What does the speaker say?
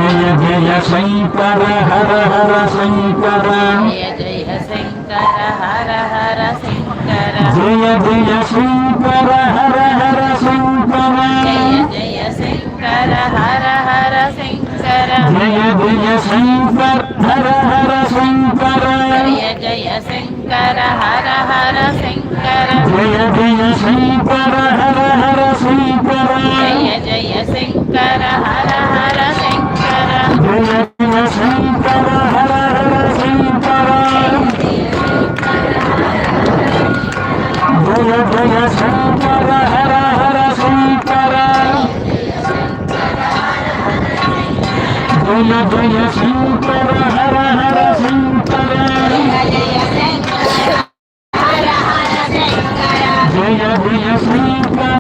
జయ జయ Shankara హర హర Shankara జయ జయ Shankara హర హర Shankara జయ జయ Shankara హర హర Shankara జయ జయ Shankara హర హర Shankara జయ జయ Shankara హర హర Shankara జయ జయ Shankara హర హర Shankara జయ జయ Shankara హర హర Shankara జయ జయ Shankara హర హర Shankara జయ జయ Shankara హర హర Shankara జయ జయ Shankara హర హర Shankara జయ జయ Shankara హర హర Shankara జయ జయ Shankara